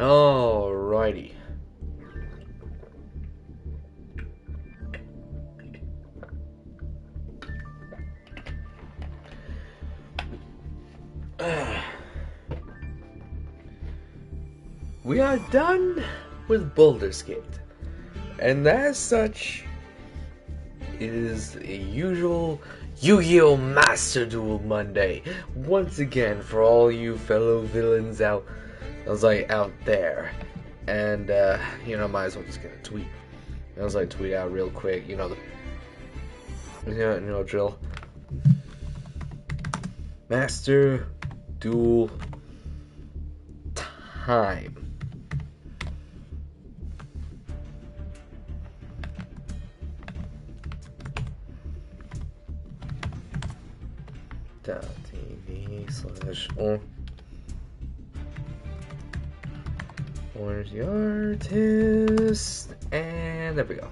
Alrighty. We are done with Baldur's Gate, and as such, it is a usual Yu-Gi-Oh! Master Duel Monday once again for all you fellow villains out there. And might as well just get a tweet. I was like, tweet out real quick. Drill. Master Duel time. TV/Orange the artist, and there we go.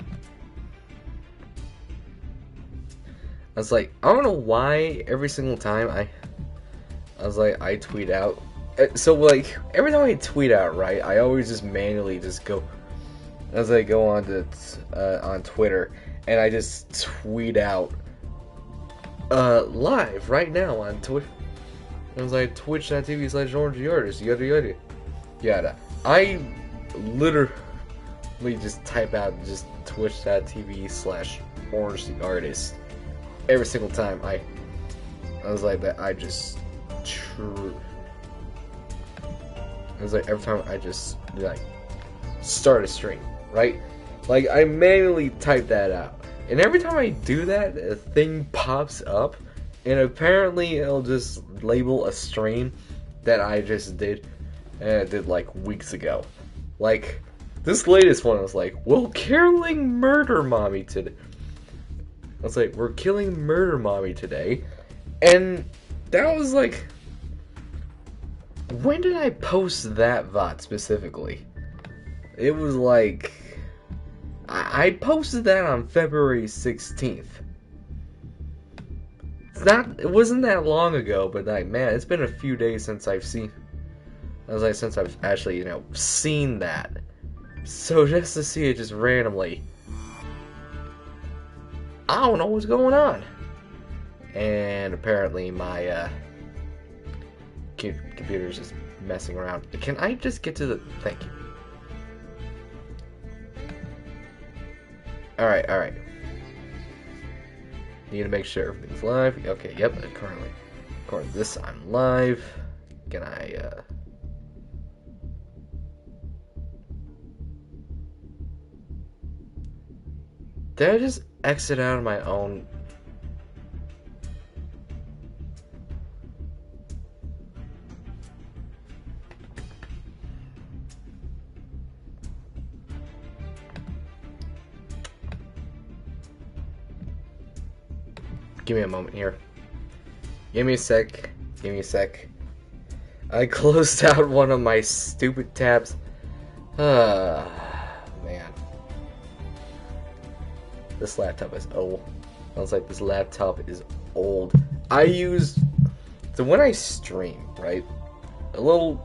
I was like, I don't know why every single time I tweet out. So like every time I tweet out, right, I always just manually just go as I go on to on Twitter, and I just tweet out live right now on Twitter. It was like twitch.tv/Orange the artist, yada yada yada. I literally just type out just twitch.tv/Orange the artist every single time I was like that. I was like every time I just like start a stream, right? Like I manually type that out. And every time I do that, a thing pops up, and apparently it'll just label a stream that I just did like weeks ago. Like, this latest one was like, we're killing Murder Mommy today. I was like, we're killing Murder Mommy today. And that was like, when did I post that VOD specifically? It was like, I posted that on February 16th. It wasn't that long ago, but like, man, it's been a few days since I've actually, seen that. So just to see it just randomly, I don't know what's going on. And apparently my computer's just messing around. Can I just get to the... Thank you. Alright. Need to make sure everything's live. Okay, yep, currently. According to this, I'm live. Can I, Did I just exit out of my own... Give me a moment here. Give me a sec. I closed out one of my stupid tabs. Man. This laptop is old. I was like, this laptop is old. So when I stream, right? A little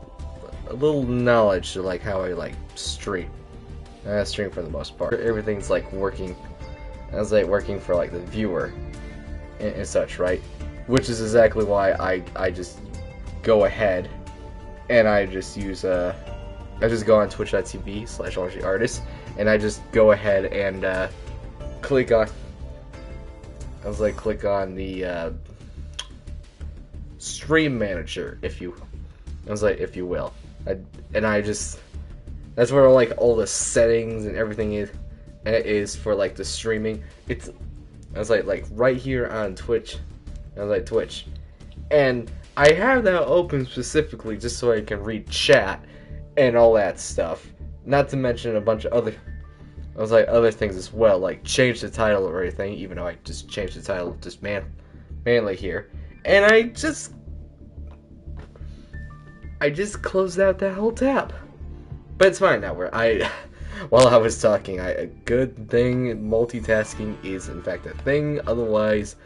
knowledge to like how I like stream. I stream for the most part. Everything's like working. I was like working for like the viewer. And such, right? Which is exactly why I just go ahead and I just use I just go on twitch.tv/Orange the artist, and I just go ahead and click on the stream manager, if you will. That's where like all the settings and everything is for like the streaming. I was like right here on Twitch. I was like Twitch, and I have that open specifically just so I can read chat and all that stuff. Not to mention a bunch of other things as well, like change the title or anything. Even though I just changed the title just manually here, and I just closed out that whole tab. But it's fine now. While I was talking, a good thing multitasking is in fact a thing. Otherwise,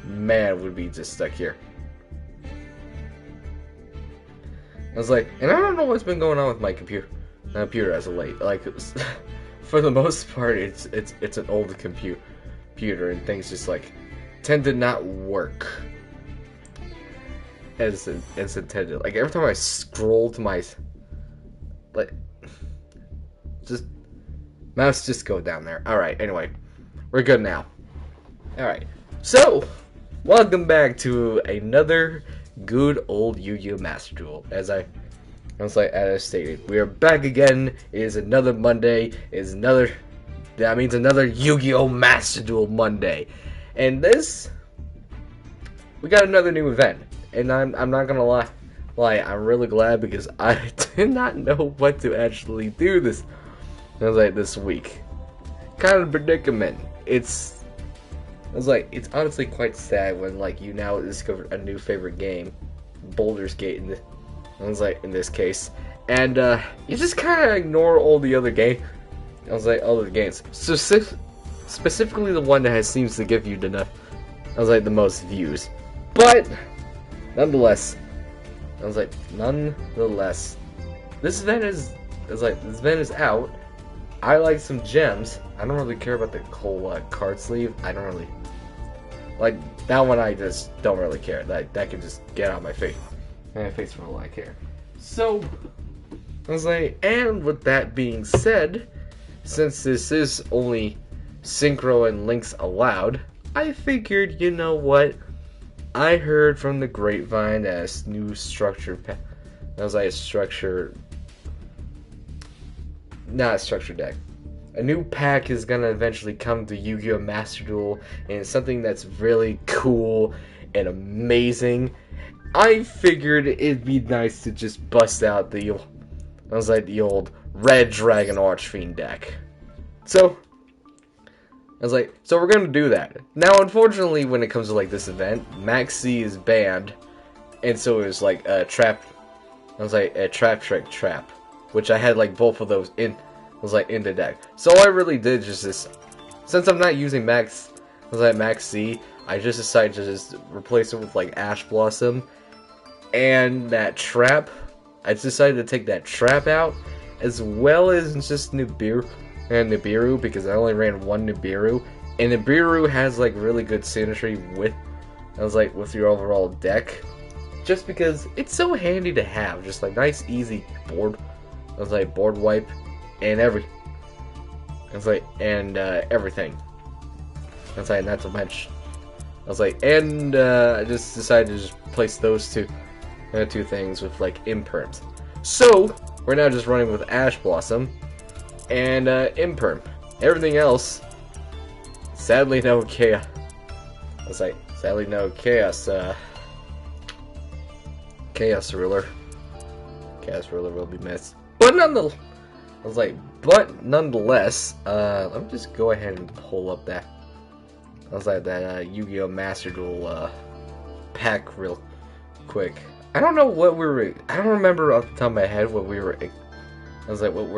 man, would be just stuck here. I was like, and I don't know what's been going on with my computer as of late. Like, for the most part, it's an old computer, and things just like tend to not work as intended. Like every time I scroll to my just mouse just go down there. All right. Anyway, we're good now. All right. So, welcome back to another good old Yu-Gi-Oh! Master Duel. As I stated, we are back again. It is another Monday. That means another Yu-Gi-Oh! Master Duel Monday. And we got another new event. And I'm not gonna lie, I'm really glad because I did not know what to actually do this week. Kind of predicament. It's honestly quite sad when you now discover a new favorite game, Baldur's Gate in this case, and you just kind of ignore all the other other games. So specifically the one that seems to give you the most views, but nonetheless, this event is out. I like some gems. I don't really care about the whole card sleeve. I don't really like that one. I just don't really care. That can just get out of my face. My face for all I care. So and with that being said, since this is only synchro and links allowed, I figured, you know what? I heard from the grapevine that a new structure not a structure deck. A new pack is gonna eventually come to Yu-Gi-Oh! Master Duel, and it's something that's really cool and amazing. I figured it'd be nice to just bust out the old Red Dragon Archfiend deck. So so we're gonna do that. Now, unfortunately, when it comes to this event, Max C is banned, and so it was a trap. A trap trick trap, which I had both of those in the deck. So all I really did since I'm not using Max C, I just decided to just replace it with Ash Blossom and that trap. I decided to take that trap out as well as just Nibiru because I only ran one Nibiru, and Nibiru has really good synergy with your overall deck, just because it's so handy to have, just nice easy board. Board wipe and everything. Not to mention. I just decided to just place those two things with imperms. So we're now just running with Ash Blossom and imperm. Everything else, sadly no chaos. Sadly no chaos. Chaos Ruler. Chaos Ruler will be missed. But nonetheless, let me just go ahead and pull up that. That Yu-Gi-Oh! Master Duel pack real quick. I don't know what I don't remember off the top of my head what we're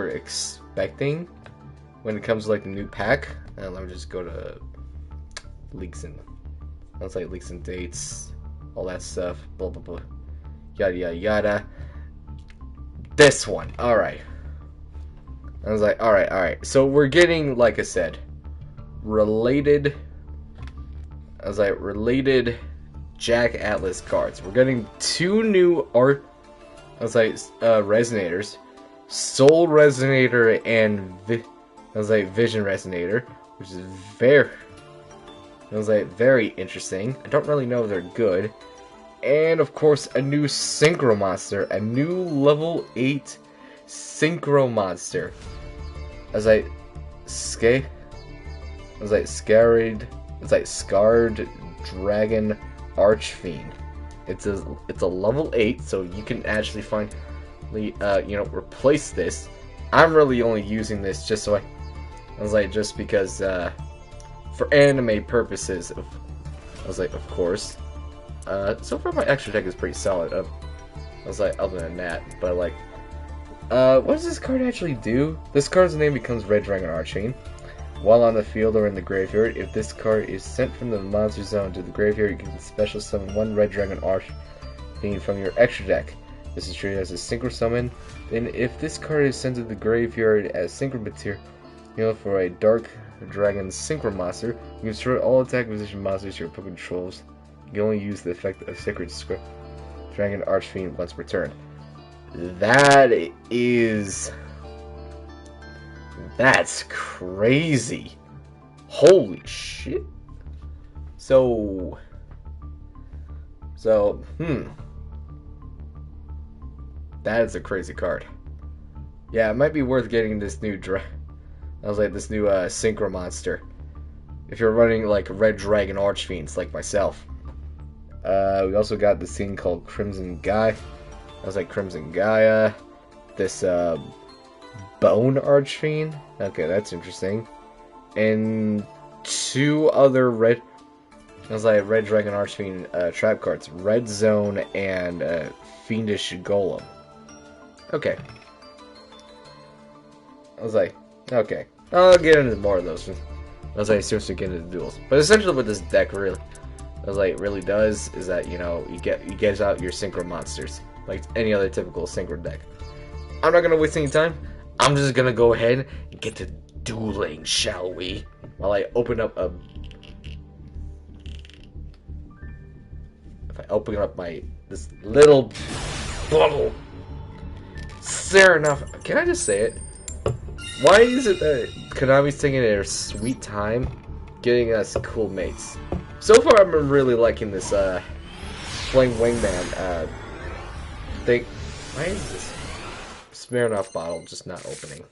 expecting when it comes to the new pack. Let me just go to leaks and leaks and dates, all that stuff. Blah blah blah. Yada yada yada. This one. Alright. Alright. So we're getting, like I said, related Jack Atlas cards. We're getting two new Resonators. Soul Resonator and Vision Resonator, which is very interesting. I don't really know if they're good. And of course, a new Synchro Monster, a new level 8 Synchro Monster. Scarred Dragon Archfiend. It's a level 8, so you can actually replace this. I'm really only using this just so just because for anime purposes. Of course. So far my extra deck is pretty solid. Other than that, but what does this card actually do? This card's name becomes Red Dragon Archfiend. While on the field or in the graveyard, if this card is sent from the monster zone to the graveyard, you can special summon one Red Dragon Archfiend from your extra deck. This is treated as a synchro summon. Then, if this card is sent to the graveyard as synchro material for a Dark Dragon Synchro monster, you can destroy all attack position monsters your opponent controls. You can only use the effect of Sacred Dragon Archfiend once per turn. That's crazy. Holy shit. So, that is a crazy card. Yeah, it might be worth getting this new this new synchro monster. If you're running like Red Dragon Archfiends like myself. We also got this thing called Crimson Gaia. I was like Crimson Gaia. This Bone Archfiend. Okay, that's interesting. And two other Red Dragon Archfiend trap cards. Red Zone and Fiendish Golem. Okay. I was like, okay. I'll get into more of those. I was like, seriously get into duels. But essentially what this deck really does is that, you get out your synchro monsters. Like any other typical synchro deck. I'm not gonna waste any time. I'm just gonna go ahead and get to dueling, shall we? While I open up this little bottle. Fair enough. Can I just say it? Why is it that Konami's taking their sweet time getting us cool mates? So far, I've been really liking this Flame Wingman thing. Why is this Smirnoff bottle just not opening?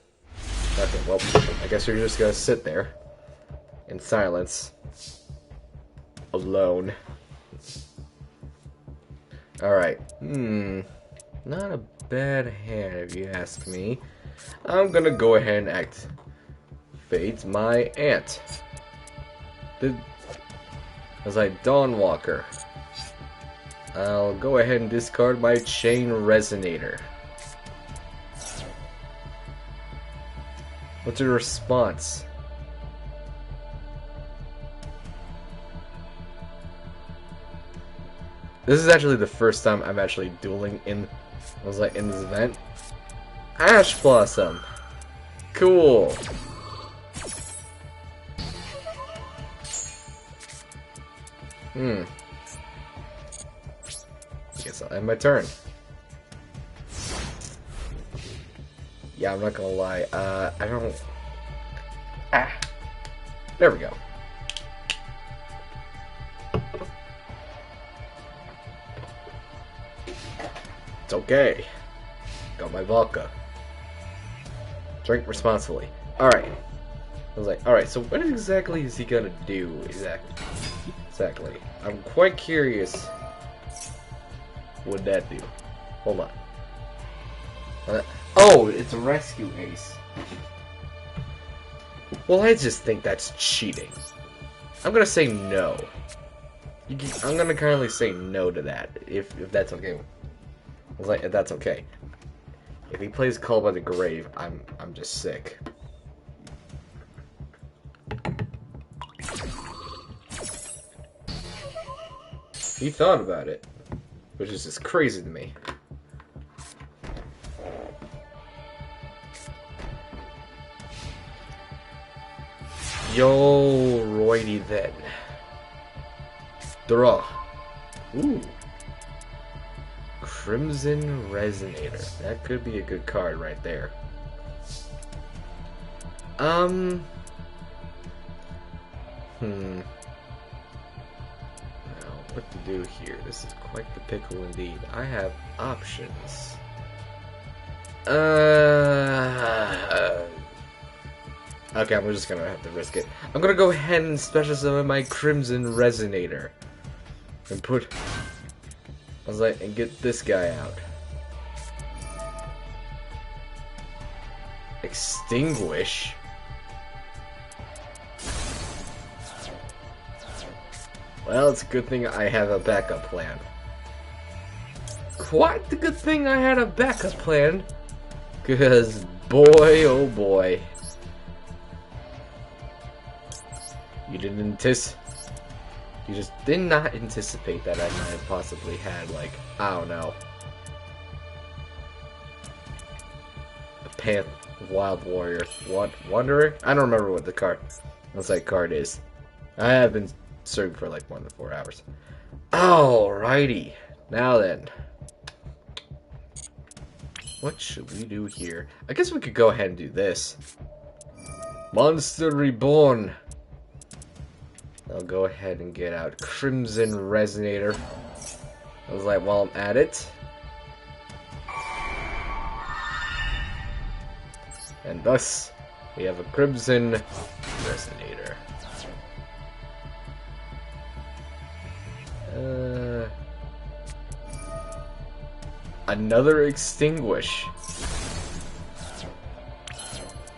Okay, well, I guess you're just gonna sit there in silence, alone. Alright, not a bad hand if you ask me. I'm gonna go ahead and activate my ant. I was like Dawnwalker. I'll go ahead and discard my Chain Resonator. What's your response? This is actually the first time I'm actually dueling in this event. Ash Blossom. Cool. I guess I'll end my turn. Yeah, I'm not gonna lie. I don't. There we go. It's okay. Got my vodka. Drink responsibly. Alright. I was like, alright, so what exactly is he gonna do? Exactly. I'm quite curious what that do. Hold on. Oh, it's a rescue ace. Well, I just think that's cheating. I'm gonna say no. I'm gonna kindly say no to that, if that's okay. I was like, if that's okay. If he plays Call by the Grave, I'm just sick. He thought about it, which is just crazy to me. Yo, righty then. Draw. Ooh. Crimson Resonator. That could be a good card right there. Now, what to do here? This is quite the pickle indeed. I have options. Okay, I'm just gonna have to risk it. I'm gonna go ahead and special summon my Crimson Resonator. And and get this guy out. Extinguish? Well, it's a good thing I have a backup plan. Quite the good thing I had a backup plan. Because, boy, oh boy. You just did not anticipate that I might have possibly had, like, I don't know, Path Wild Warrior. Wanderer? I don't remember what the card. What's that card is. I have been searching for like more than 4 hours. Alrighty. Now then. What should we do here? I guess we could go ahead and do this. Monster Reborn. I'll go ahead and get out Crimson Resonator. I was like, while I'm at it. And thus, we have a Crimson Resonator. Another Extinguish.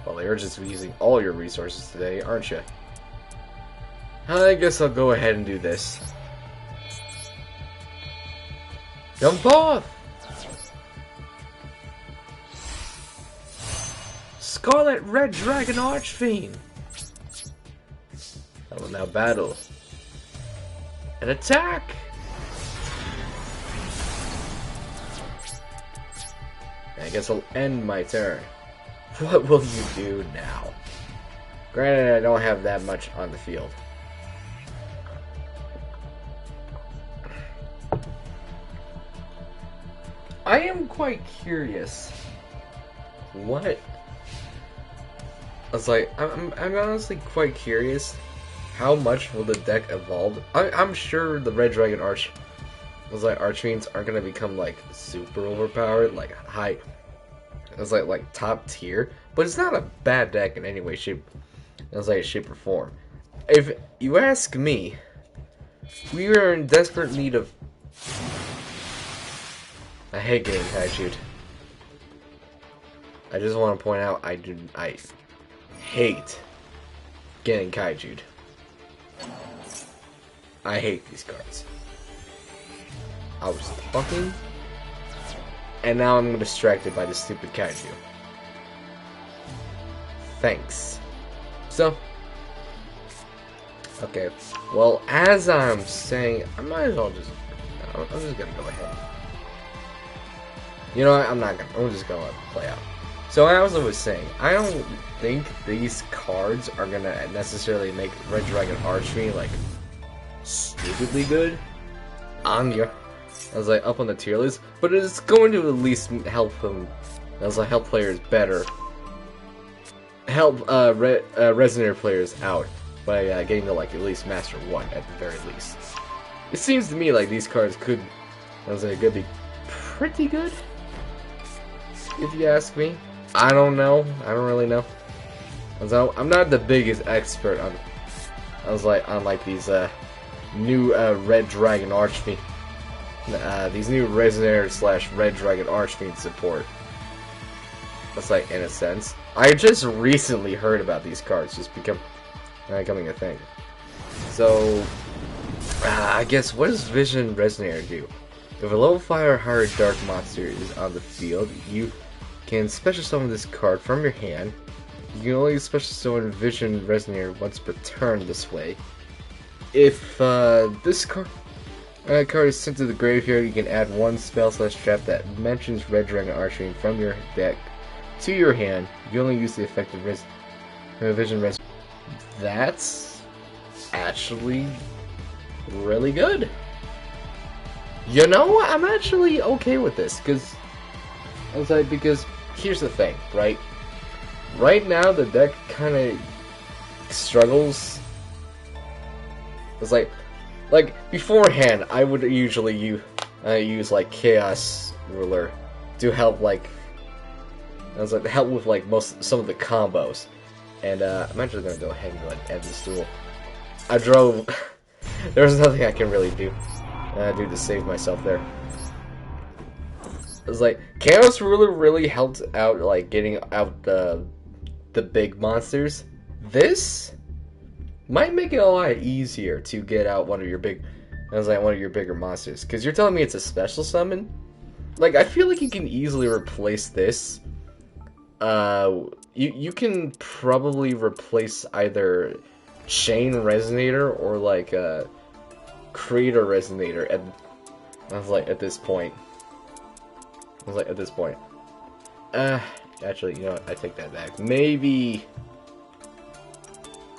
Well, you're just using all your resources today, aren't you? I guess I'll go ahead and do this. Jump off! Scarlet Red Dragon Archfiend! I will now battle. An attack! I guess I'll end my turn. What will you do now? Granted, I don't have that much on the field. I am quite curious. What? I was like, I'm honestly quite curious. How much will the deck evolve? I'm sure the Red Dragon Archfiends aren't gonna become like super overpowered, like high. It's like top tier, but it's not a bad deck in any way, shape or form. If you ask me, we are in desperate need of. I hate getting kaiju'd. I just want to point out I hate getting kaiju'd. I hate these cards. I was talking, and now I'm distracted by this stupid kaiju. Thanks. So, okay. Well, as I'm saying, I might as well just. I'm just gonna go ahead. You know what? I'm just gonna let it play out. So as I was saying, I don't think these cards are gonna necessarily make Red Dragon Archfiend like stupidly good. Anya, I was like up on the tier list, but it's going to at least help them. As like help players better, help Resonator players out by getting to like at least Master 1 at the very least. It seems to me like these cards could be pretty good. If you ask me, I don't know. I don't really know. So I'm not the biggest expert on. On these new Red Dragon Archfiend, these new Resonator / Red Dragon Archfiend support. That's like in a sense. I just recently heard about these cards just becoming a thing. So I guess what does Vision Resonator do? If a level 5 or higher dark monster is on the field, you can special summon this card from your hand. You can only special summon Vision Resonator once per turn this way. If this card is sent to the graveyard, you can add one spell / trap that mentions Red Dragon Archfiend from your deck to your hand. You can only use the effective Vision Resonator. That's actually really good. You know what? I'm actually okay with this because here's the thing, right? Right now the deck kind of struggles. It's like beforehand, I would usually use like Chaos Ruler to help help with like some of the combos. And I'm actually gonna go ahead and end this duel. I drove. There's nothing I can really do to save myself there. It's like Chaos Ruler really helped out like getting out the big monsters. This might make it a lot easier to get out one of your bigger monsters. Because you're telling me it's a special summon? Like, I feel like you can easily replace this. You can probably replace either Chain Resonator or like Creator Resonator at this point. Actually, you know what? I take that back. Maybe...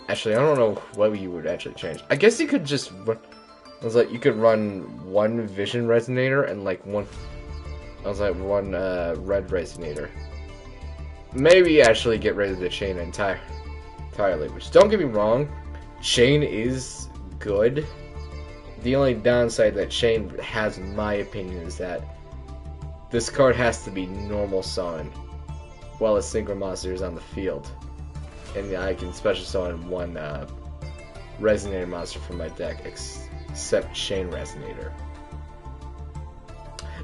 Actually, I don't know what you would actually change. I guess you could just run... I was like, you could run one Vision Resonator and like one... I was like, one Red Resonator. Maybe actually get rid of the chain entirely. Which, don't get me wrong, chain is good. The only downside that chain has, in my opinion, is that this card has to be normal summon while a Synchro Monster is on the field. And I can special summon one Resonator monster from my deck, except Chain Resonator.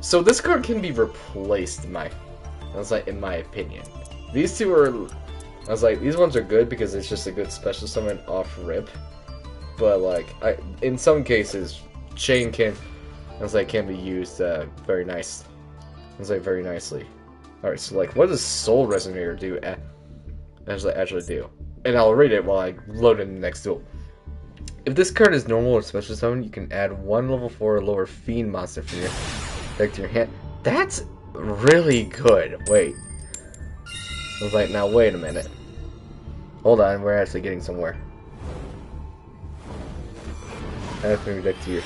So this card can be replaced, in my opinion. These two are, I was like, these ones are good because it's just a good special summon off rip. But like, in some cases, Chain can be used very nice. Very nicely. Alright, so like, what does Soul Resonator do? Actually do? And I'll read it while I load in the next duel. If this card is normal or special summon, you can add one level 4 or lower Fiend monster from your deck to your hand. That's really good. Wait. I was like, now wait a minute. Hold on, we're actually getting somewhere. Add from your deck to your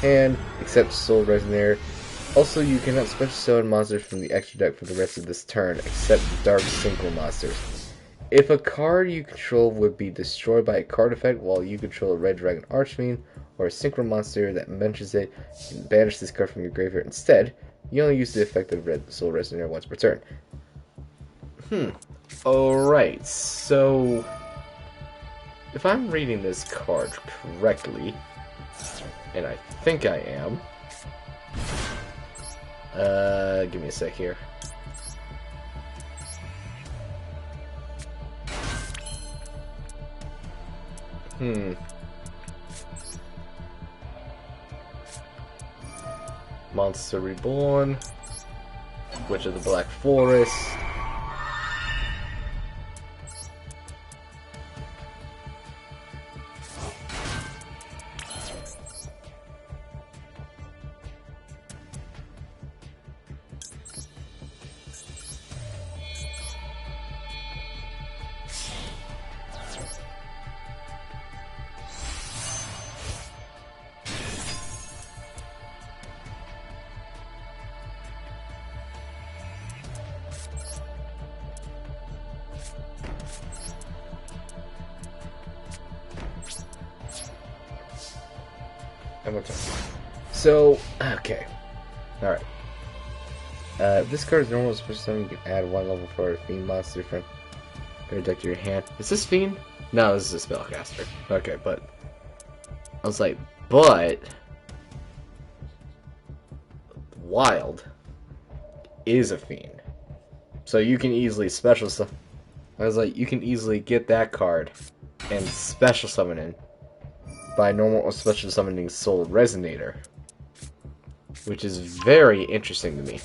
hand, except Soul Resonator. Also, you cannot special summon monsters from the extra deck for the rest of this turn, except Dark Synchro monsters. If a card you control would be destroyed by a card effect while you control a Red Dragon Archfiend or a Synchro monster that mentions it, you can banish this card from your graveyard instead. You only use the effect of Red Soul Resonator once per turn. Alright, so... if I'm reading this card correctly, and I think I am... give me a sec here. Monster Reborn, Witch of the Black Forest. So, okay. Alright. If this card is normal special summon, you can add one level 4 Fiend monster from your deck to your hand. Is this Fiend? No, this is a Spellcaster. Okay, but... I was like, but... Wild is a Fiend. So you can easily special summon... I was like, you can easily get that card and special summon it by normal or special summoning Soul Resonator, which is very interesting to me.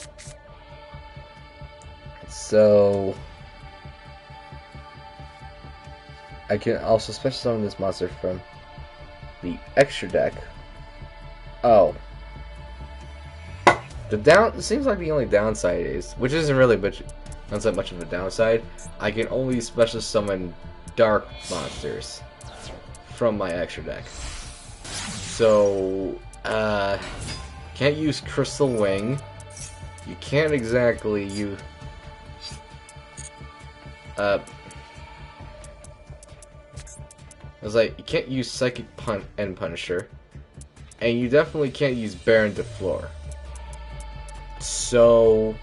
So I can also special summon this monster from the extra deck. Oh, it seems like the only downside is, which isn't really not that much of a downside, I can only special summon dark monsters from my extra deck. So, can't use Crystal Wing. You can't exactly use... I was like, you can't use Psychic End Punisher. And you definitely can't use Baron de Fleur. So,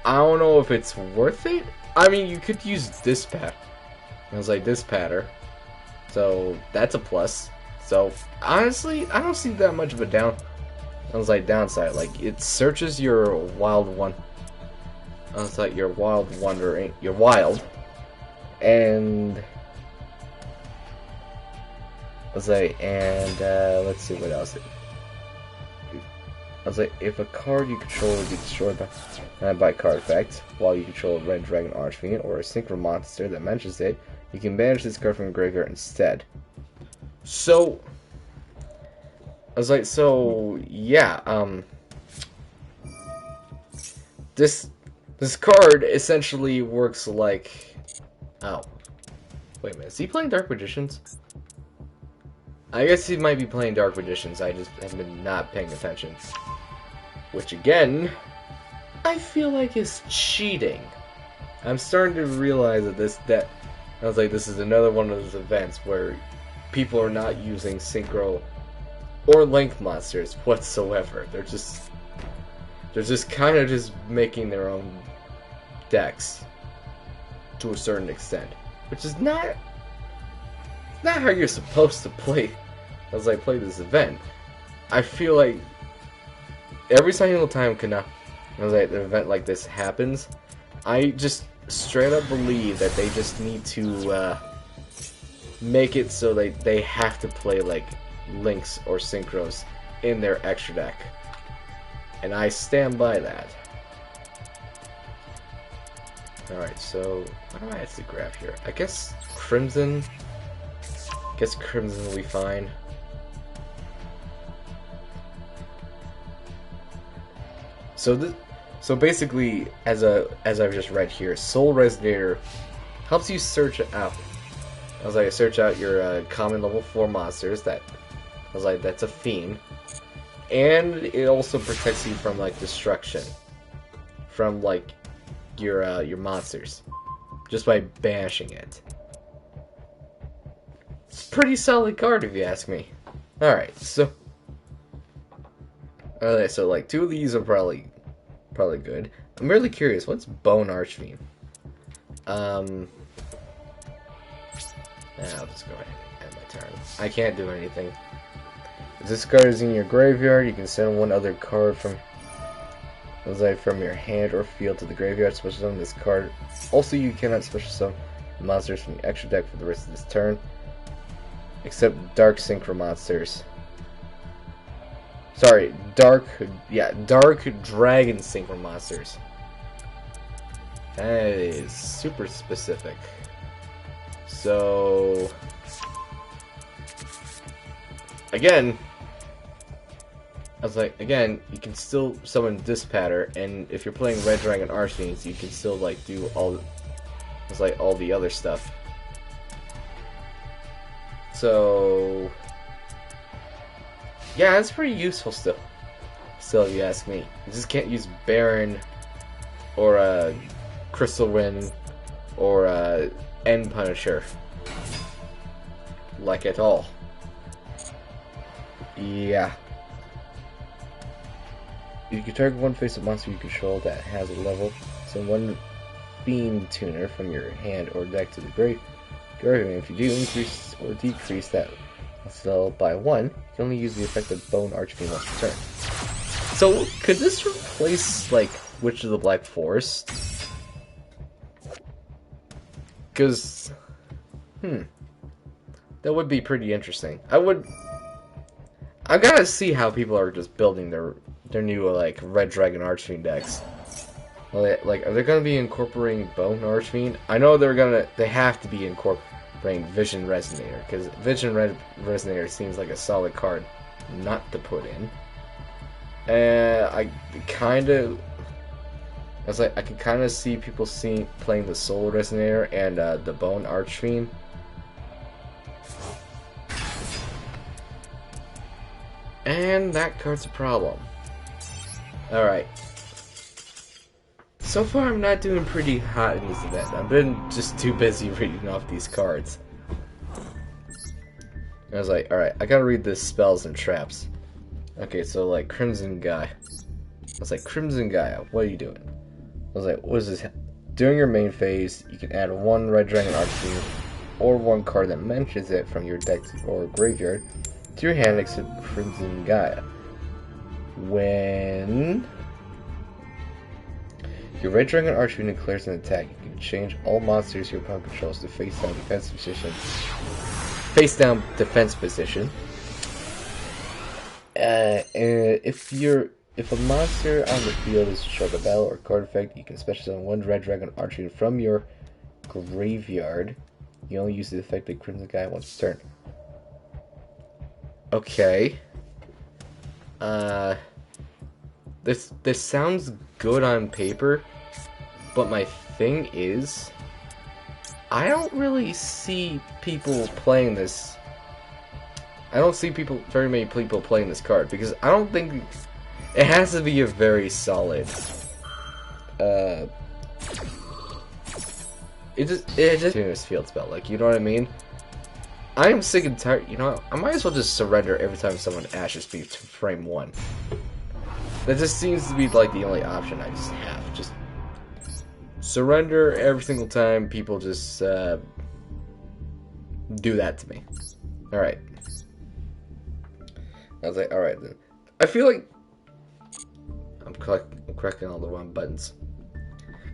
I don't know if it's worth it. I mean, you could use Dispatch. I was like, Dispatcher. So, that's a plus. So, honestly, I don't see that much of a downside. Like, it searches your wild one. I was like, your wild, and I was like, and let's see what else. I was like, if a card you control will be destroyed by card effect, while you control a Red Dragon Archfiend or a Synchro monster that mentions it, you can banish this card from the graveyard instead. So, I was like, so, yeah, this This card essentially works like... Oh. Wait a minute, is he playing Dark Magicians? I guess he might be playing Dark Magicians, I just have been not paying attention. Which again, I feel like is cheating. I'm starting to realize that I was like, this is another one of those events where people are not using synchro or link monsters whatsoever. They're just kind of just making their own decks to a certain extent, which is not how you're supposed to play. As I play this event, I feel like every single time an event like this happens, I just straight up believe that they just need to make it so they have to play like links or synchros in their extra deck, and I stand by that. Alright, so what do I have to grab here? I guess Crimson. Crimson will be fine. So basically, as I've just read here, Soul Resonator helps you search out. I was like, search out your common level 4 monsters. That's a fiend, and it also protects you from like destruction, from like your monsters, just by banishing it. It's a pretty solid card if you ask me. All right, so like 2 of these are probably good. I'm really curious, what's Bone Archfiend? I'll just go ahead and end my turn. I can't do anything. If this card is in your graveyard, you can send one other card from your hand or field to the graveyard. Special summon this card. Also, you cannot special summon monsters from the extra deck for the rest of this turn, except Dark Synchro monsters. Sorry, Dark Dragon Synchro monsters. That is super specific. So, again, you can still summon this pattern, and if you're playing Red Dragon Archfiends, you can still like do all the other stuff. So, yeah, it's pretty useful still. Still, if you ask me. You just can't use Baron or Crystal Wind or End Punisher like at all. Yeah. You can target one face-up monster you control that has a level. Send one Fiend Tuner from your hand or deck to the graveyard. If you do increase or decrease that spell by 1, you can only use the effect of Bone Archfiend once per turn. So, could this replace, like, Witch of the Black Forest? Because, that would be pretty interesting. I gotta see how people are just building their new, like, Red Dragon Archfiend decks. Like, are they gonna be incorporating Bone Archfiend? I know they have to be incorporating Vision Resonator, because Vision Resonator seems like a solid card not to put in. And I could kind of see people playing the Soul Resonator and the Bone Archfiend. And that card's a problem. Alright. So far I'm not doing pretty hot in this event. I've been just too busy reading off these cards. I was like, alright, I gotta read the spells and traps. Okay, so like Crimson Guy. I was like, Crimson Guy, what are you doing? I was like, what is this? During your main phase, you can add one Red Dragon Archfiend or one card that mentions it from your deck or graveyard to your hand next to Crimson Gaia. When your Red Dragon Archfiend declares an attack, you can change all monsters your opponent controls to face down defense position. And if a monster on the field is short of battle or card effect, you can special summon one Red Dragon Archfiend from your graveyard. You only use the effect of Crimson Gaia once per turn. Okay. This sounds good on paper, But my thing is, I don't really see people playing this. I don't see very many people playing this card because I don't think it has to be a very solid. It just continuous field spell. Like, you know what I mean? I am sick and tired. You know, I might as well just surrender every time someone ashes me to frame 1. That just seems to be like the only option I just have. Just surrender every single time people just do that to me. Alright. I was like, alright then. I feel like I'm correcting all the wrong buttons.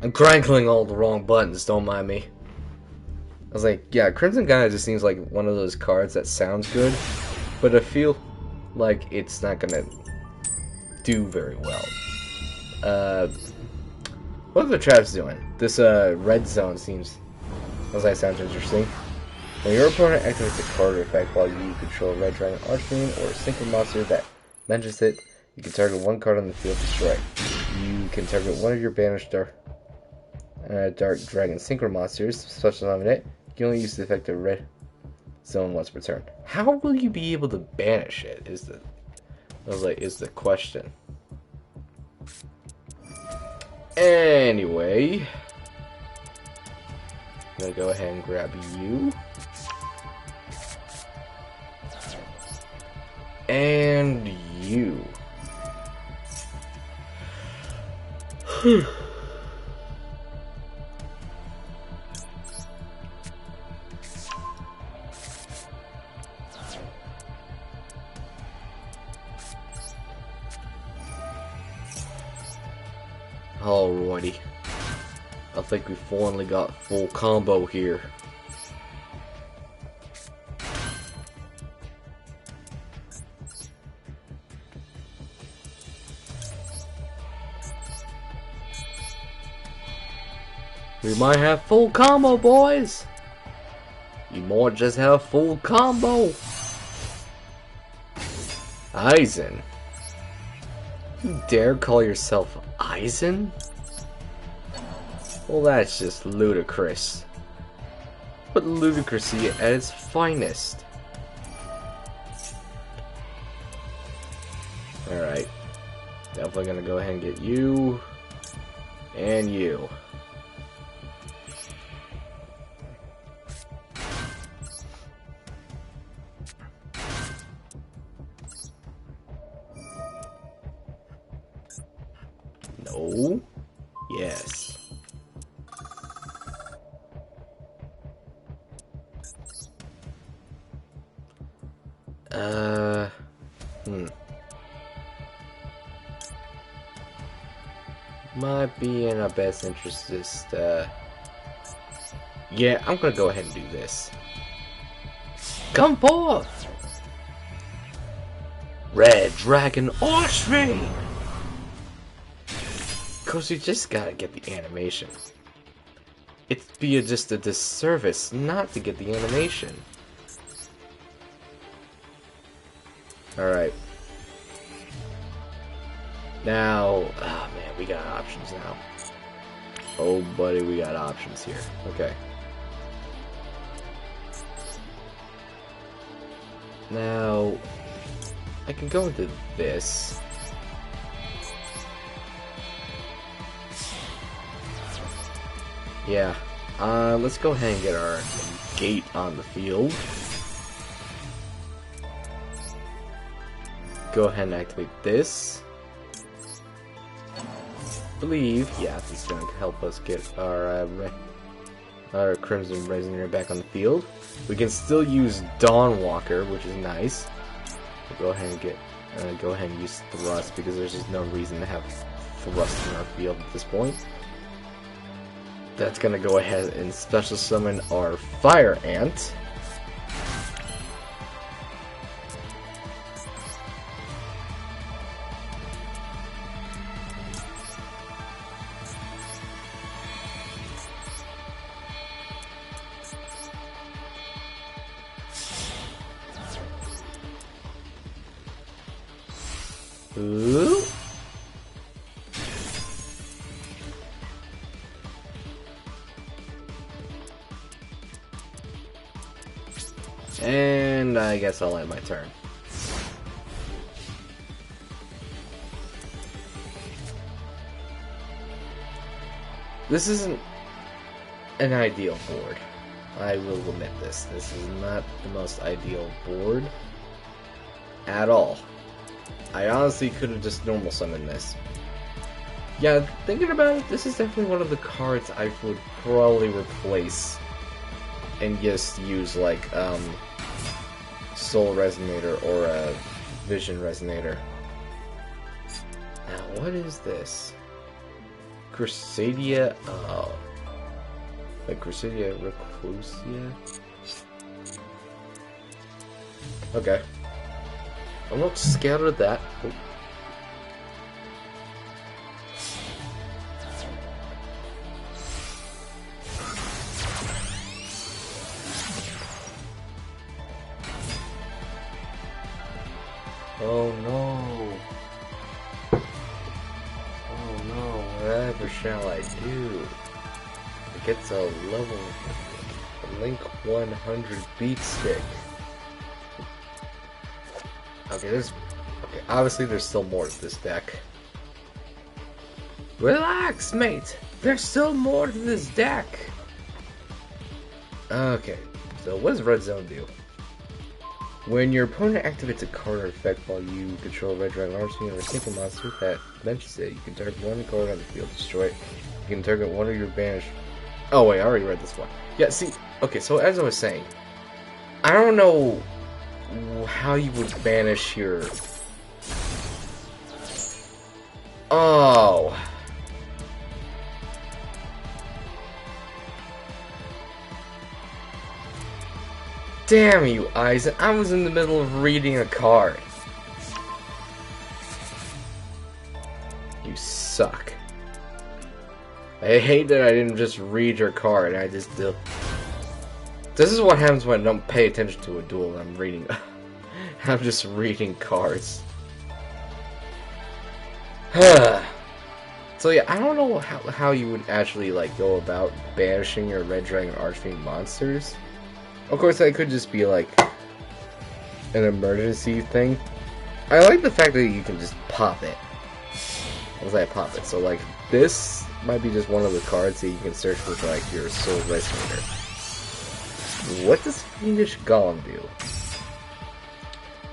I'm crankling all the wrong buttons, don't mind me. I was like, yeah, Crimson Gaia just seems like one of those cards that sounds good, but I feel like it's not gonna do very well. What are the traps doing? This red zone seems, that sounds interesting. When your opponent activates a card or effect while you control a red dragon archfiend or a synchro monster that mentions it, you can target one card on the field to strike. You can target one of your banished dark dragon synchro monsters, special summon it. You can only use the effect of red zone once per turn. How will you be able to banish it? Is the question. Anyway, I'm gonna go ahead and grab you. And you. Alrighty. I think we finally got full combo here. We might have full combo, boys! You might just have full combo! Aizen? You dare call yourself Aizen? Well, that's just ludicrous. But ludicrousy at its finest. Alright. Definitely gonna go ahead and get you. And you. No. Yes. Might be in our best interest to just, yeah, I'm gonna go ahead and do this. Come forth! Red Dragon Archfiend! Cause you just gotta get the animation. It'd be just a disservice not to get the animation. Alright. Now, oh man, we got options now. Oh buddy, we got options here. Okay. Now, I can go into this. Yeah. Let's go ahead and get our gate on the field. Go ahead and activate this. I believe, yeah, this is going to help us get our Crimson Resonator back on the field. We can still use Dawnwalker, which is nice. We'll go ahead and use Thrust because there's just no reason to have Thrust in our field at this point. That's gonna go ahead and special summon our Fire Ant. Ooh. And I guess I'll end my turn. This isn't an ideal board. I will admit this. This is not the most ideal board at all. I honestly could have just normal summoned this. Yeah, thinking about it, this is definitely one of the cards I would probably replace and just use like Soul Resonator or a Vision Resonator. Now, what is this? Crusadia, like Crusadia Reclusia? Okay. I'm not scared of that. Oh no. Oh no, whatever shall I do? It gets a level Link 100 beat stick. Okay, obviously there's still more to this deck. Relax, mate! There's still more to this deck! Okay, so what does Red Zone do? When your opponent activates a card or effect while you control a red dragon archer or a single monster that mentions it, you can target one card on the field, destroy it. You can target one of your banished... Oh wait, I already read this one. Yeah, see, okay, so as I was saying, I don't know how you would banish your... Oh... Damn you, Isaac. I was in the middle of reading a card. You suck. I hate that I didn't just read your card. I just do. This is what happens when I don't pay attention to a duel. I'm reading. I'm just reading cards. So yeah, I don't know how you would actually like go about banishing your Red Dragon Archfiend monsters. Of course, that could just be like an emergency thing. I like the fact that you can just pop it. Once I pop it, so like this might be just one of the cards that you can search with like your Soul Resonator. What does Fiendish Golem do?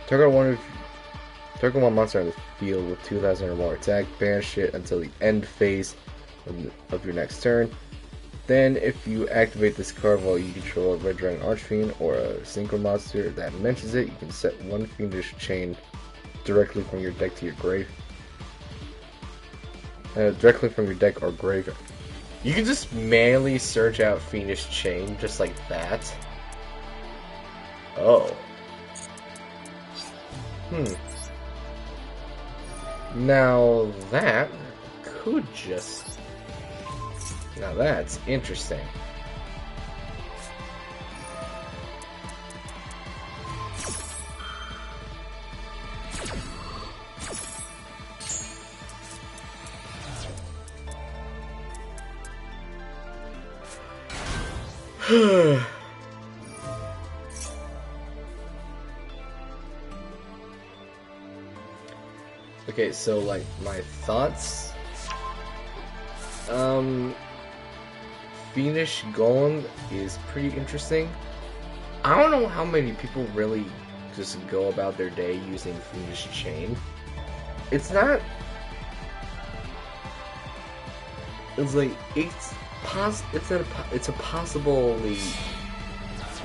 Target one monster on the field with 2,000 or more attack. Banish it until the end phase of your next turn. Then, if you activate this card while you control a Red Dragon Archfiend or a Synchro monster that mentions it, you can set one Fiendish Chain directly from your deck to your grave. Directly from your deck or grave. You can just manually search out Fiendish Chain just like that. Oh. Now that could just... Now that's interesting. Okay, so like my thoughts. Fiendish Golem is pretty interesting. I don't know how many people really just go about their day using Fiendish Chain. It's not... It's like, it's a possibly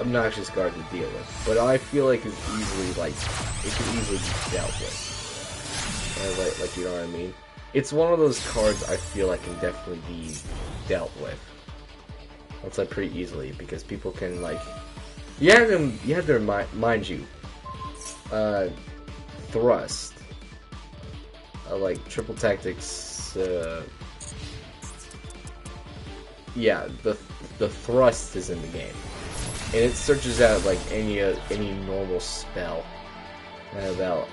obnoxious card to deal with, but I feel like it's easily, like, it can easily be dealt with. Like, you know what I mean? It's one of those cards I feel like can definitely be dealt with. It's like pretty easily because people can like, you have to mind you, thrust, like triple tactics. Yeah, the thrust is in the game, and it searches out like any normal spell, about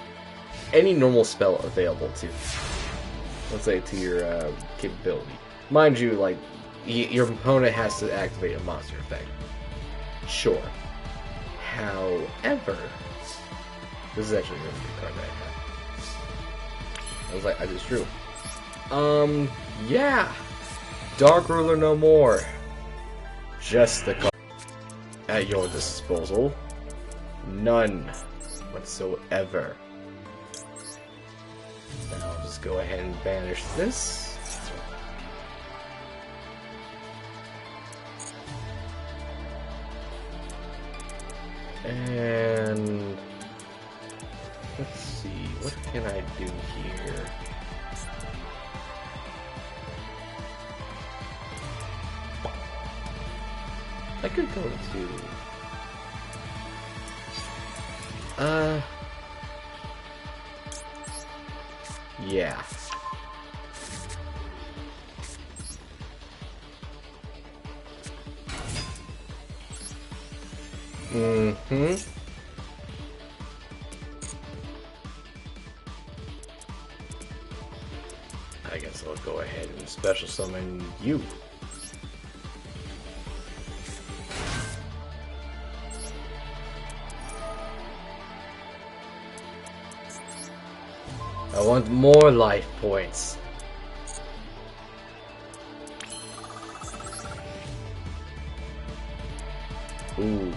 any normal spell available to, let's say, to your capability. Mind you, like. Your opponent has to activate a monster effect. Sure. However, this is actually a really good card that I have. I was like, I just drew. Yeah. Dark Ruler no more. Just the card at your disposal. None whatsoever. Now I'll just go ahead and banish this. And let's see, what can I do here? I could go to yeah. I guess I'll go ahead and special summon you. I want more life points. Ooh.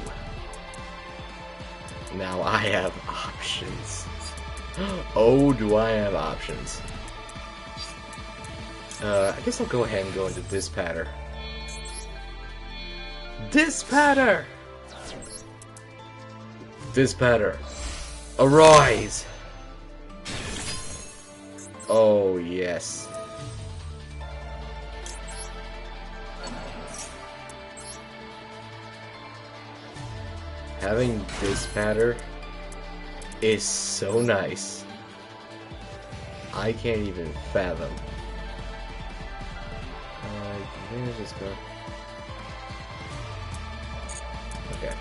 Now I have options. Oh, do I have options? I guess I'll go ahead and go into this pattern. Dispatter! Dispatter. Arise! Oh, yes. Having Dispatter is so nice. I can't even fathom. Where's this card? Okay.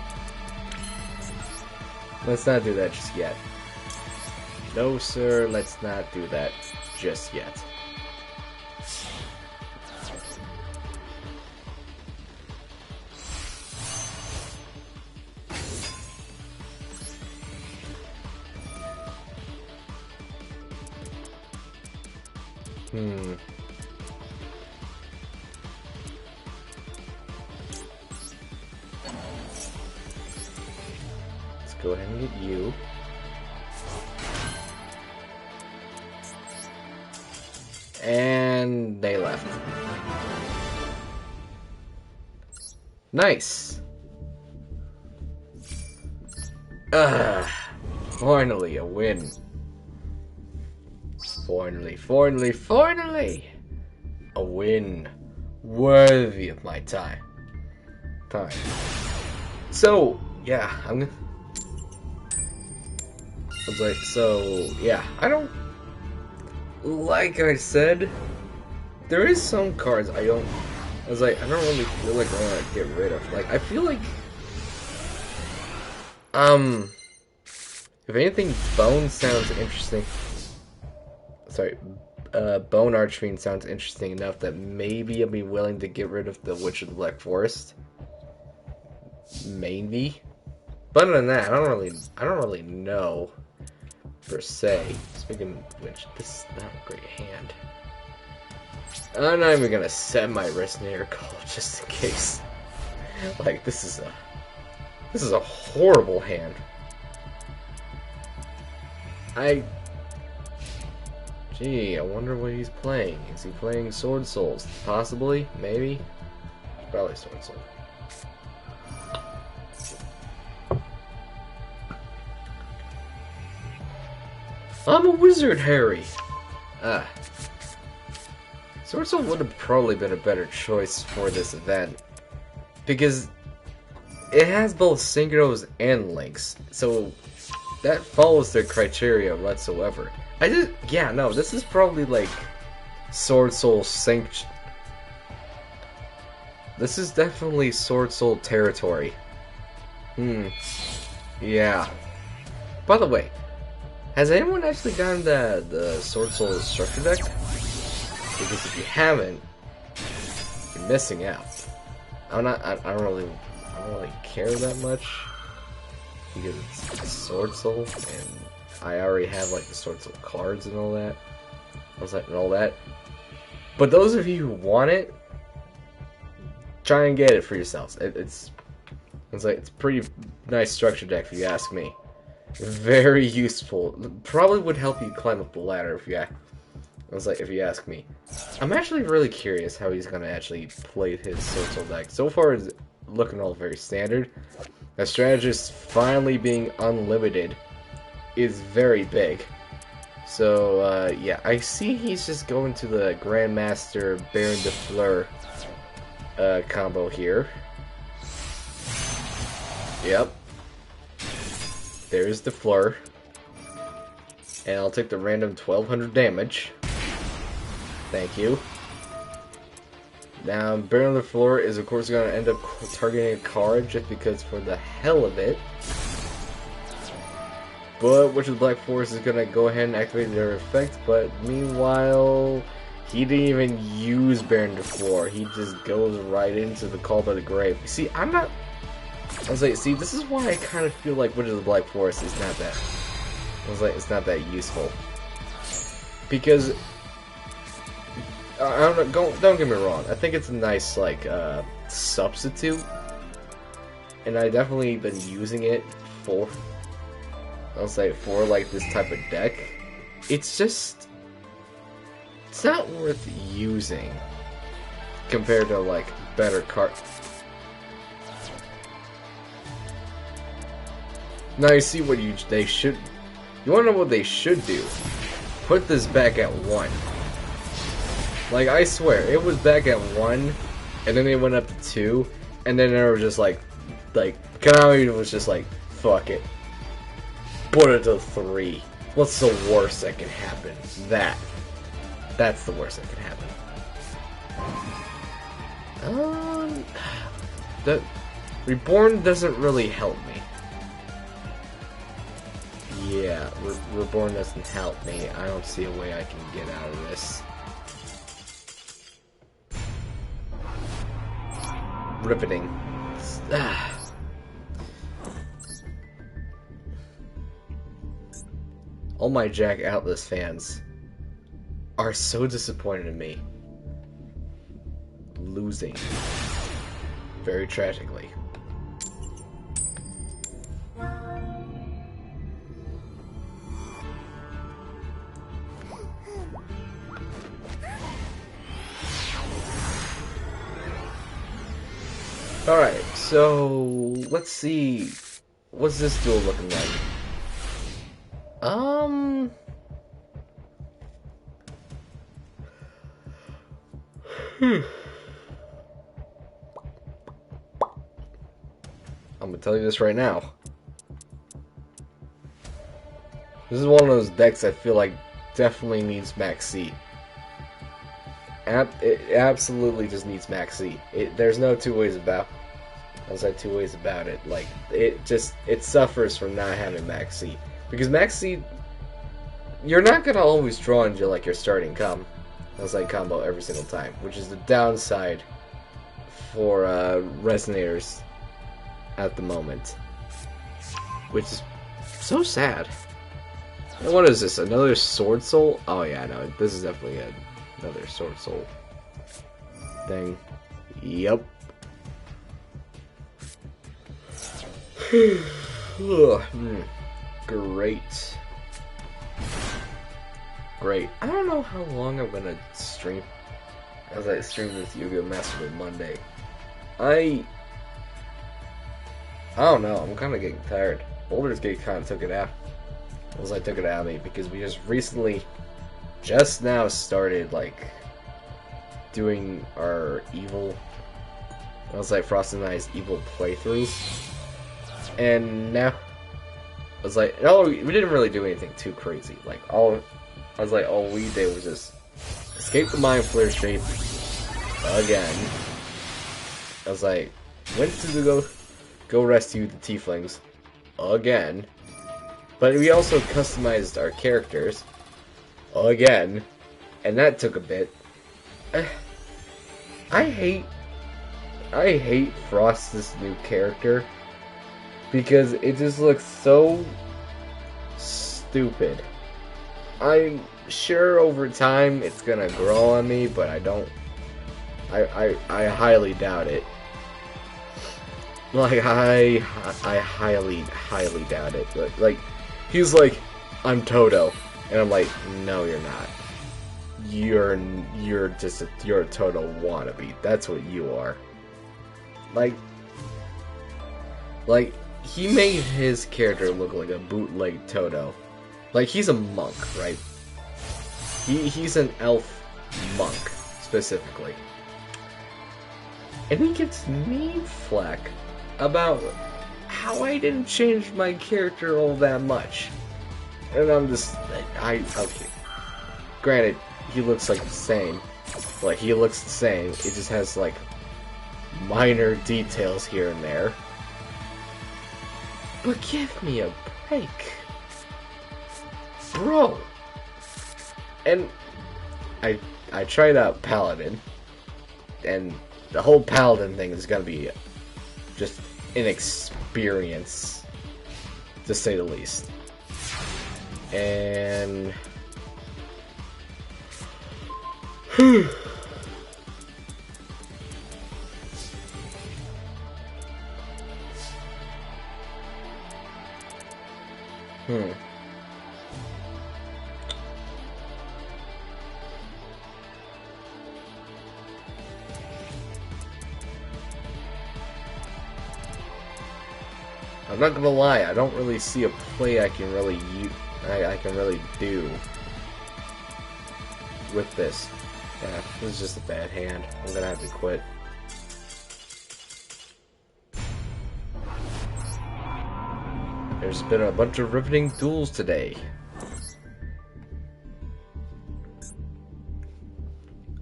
Let's not do that just yet. No, sir, let's not do that just yet. Let's go ahead and get you. And they left. Nice. Finally a win. Finally a win worthy of my time. So yeah, I was like, so yeah, I don't. Like I said, there is some cards I don't really feel like I want to get rid of. Like, I feel like, if anything, Bone sounds interesting. Sorry, Bone Archfiend sounds interesting enough that maybe I'd be willing to get rid of the Witch of the Black Forest. Maybe. But other than that, I don't really know. Per se. Speaking of which, this is not a great hand. I'm not even gonna set my Resonator call just in case. Like, this is a horrible hand. Gee, I wonder what he's playing. Is he playing Sword Souls? Possibly, maybe. Probably Sword Soul. I'm a wizard, Harry! Sword Soul would have probably been a better choice for this event. Because it has both Synchros and Links. So that follows their criteria whatsoever. This is probably like Sword Soul Sync. This is definitely Sword Soul territory. Yeah. By the way, has anyone actually gotten the Sword Soul structure deck? Because if you haven't, you're missing out. I don't really care that much. because it's Sword Soul, and I already have like the Sword Soul cards and all that. But those of you who want it, try and get it for yourselves. It's a pretty nice structure deck if you ask me. Very useful. Probably would help you climb up the ladder if you ask me. I'm actually really curious how he's gonna actually play his Sword Soul deck. So far, it's looking all very standard. A strategist finally being unlimited is very big. So, yeah, I see he's just going to the Grandmaster Baron de Fleur combo here. Yep. There's the Fleur. And I'll take the random 1200 damage. Thank you. Now, Baron de Fleur is, of course, going to end up targeting a card just because for the hell of it. But Witch of the Black Forest is going to go ahead and activate their effect, but meanwhile, he didn't even use Baron de Fleur. He just goes right into the Call by the Grave. See, see, this is why I kind of feel like Witch of the Black Forest is not that, it's not that useful. Because, I don't know, don't get me wrong, I think it's a nice, like, substitute. And I definitely been using it for like this type of deck. It's just, it's not worth using compared to like better cards. Now you see what they should. You want to know what they should do? Put this back at 1. Like, I swear, it was back at 1, and then they went up to 2, and then they were just like Konami was just like, fuck it. Put it to 3. What's the worst that can happen? That's the worst that can happen. The Reborn doesn't really help me. Yeah, Reborn doesn't help me. I don't see a way I can get out of this. Riveting. All my Jack Atlas fans are so disappointed in me. Losing. Very tragically. Alright, so let's see. What's this duel looking like? I'm gonna tell you this right now. This is one of those decks I feel like definitely needs Max C. It absolutely just needs Max C. There's no two ways about it. Like, it suffers from not having Max C. Because Max C, you're not gonna always draw into like your starting combo every single time, which is the downside for Resonators at the moment, which is so sad. And what is this? Another Sword Soul? Oh yeah, no, this is definitely another Sword Soul thing. Yep. Great. I don't know how long I'm gonna stream as I stream this Yu-Gi-Oh! Master Monday. I don't know, I'm kinda getting tired. Baldur's Gate kinda took it out. Took it out of me because we just now started like doing our evil Frost and I's evil playthrough. And now no, we didn't really do anything too crazy. All we did was just escape the Mind Flare shape again. Went to go rescue the Tieflings again. But we also customized our characters again, and that took a bit. I hate Frost, this new character, because it just looks so stupid. I'm sure over time it's gonna grow on me, but I highly doubt it. Like, I highly doubt it. But, like, he's like, I'm Toto. And I'm like, no, you're not. You're a Toto wannabe. That's what you are. Like, he made his character look like a bootleg Toto. Like, he's a monk, right? He's an elf monk, specifically. And he gets me flack about how I didn't change my character all that much. And I'm just, okay. Granted, he looks like the same. Like, he looks the same. It just has, like, minor details here and there. But give me a break. Bro. And I tried out Paladin. And the whole Paladin thing is gonna be just an experience, to say the least. And I'm not gonna lie, I don't really see a play I can really do with this. Yeah, this is just a bad hand. I'm gonna have to quit. There's been a bunch of riveting duels today.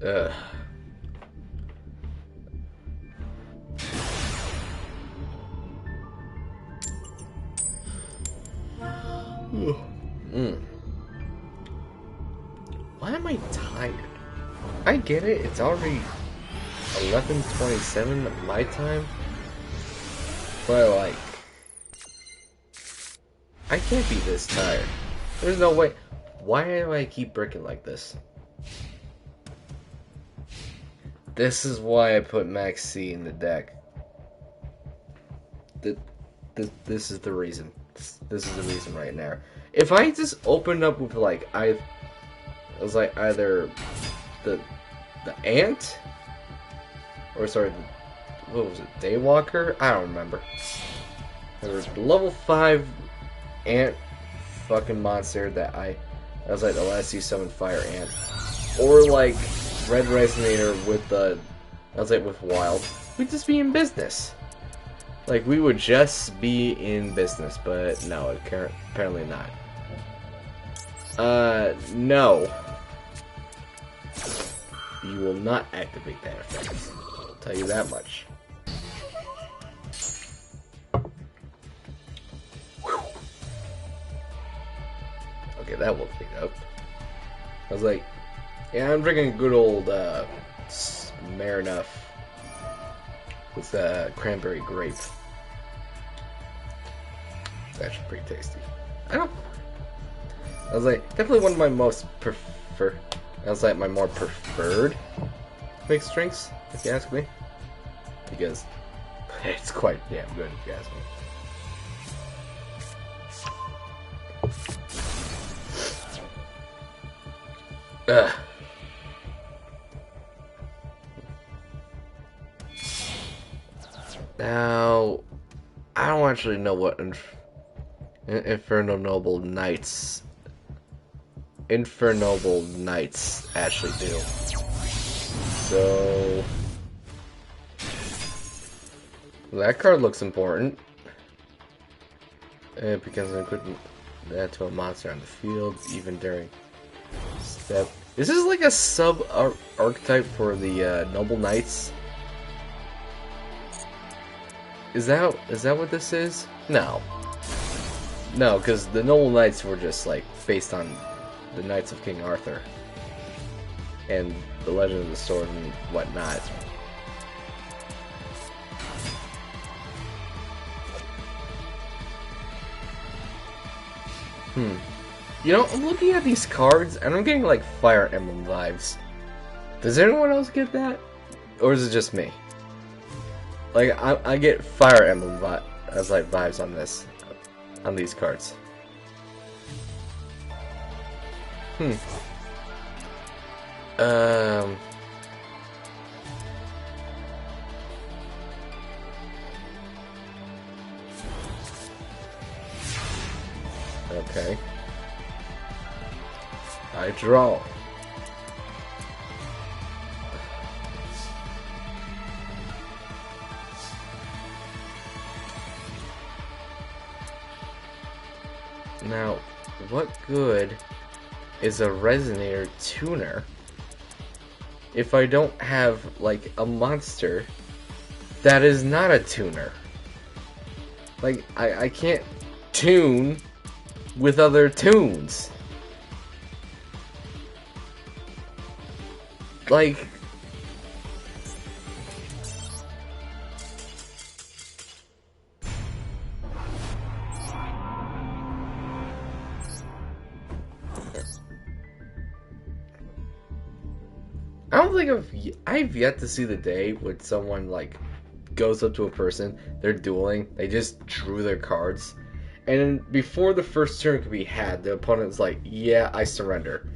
Ugh. Why am I tired? I get it, it's already 11:27 my time. But like, I can't be this tired. There's no way. Why do I keep breaking like this? This is why I put Max C in the deck. This is the reason. This is the reason right now. If I just opened up with like it was like either the ant, or sorry, what was it? Daywalker? I don't remember. There was the level 5 ant fucking monster that was like the last C7 fire ant, or like red resonator with the with wild. We'd just be in business. Like, we would just be in business, but no, apparently not. No. You will not activate that effect. I'll tell you that much. Whew. Okay, that will pick up. I was like, yeah, I'm drinking good old, Marinoff with, cranberry grape. It's actually pretty tasty. I was like, definitely one of my most my more preferred mixed drinks, if you ask me. Because it's quite damn good, if you ask me. Ugh. Now, I don't actually know what Inferno Noble Knights actually do. So that card looks important. Because I'm putting that to a monster on the field, even during step. Is this like a sub archetype for the Noble Knights? Is that what this is? No. No, because the Noble Knights were just like based on the Knights of King Arthur and the Legend of the Sword and whatnot. You know, I'm looking at these cards and I'm getting like Fire Emblem vibes. Does anyone else get that? Or is it just me? Like, I get Fire Emblem as like vibes on this, on these cards. Okay. I draw. Now, what good is a Resonator tuner if I don't have, like, a monster that is not a tuner? Like, I can't tune with other tunes. Like, I don't think I've yet to see the day when someone like goes up to a person, they're dueling, they just drew their cards, and then before the first turn could be had, the opponent's like, "Yeah, I surrender."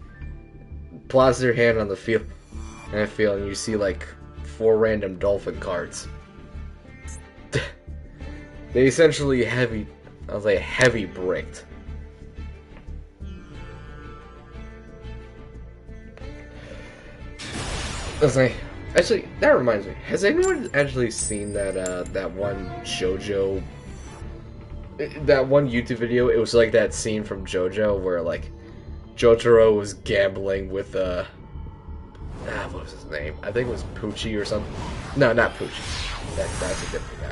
Plots their hand on the field, and you see like 4 random dolphin cards. They essentially heavy bricked. Actually, that reminds me. Has anyone actually seen that that one JoJo, that one YouTube video? It was like that scene from JoJo where like Jotaro was gambling with what was his name? I think it was Poochie or something. No, not Poochie. That's a different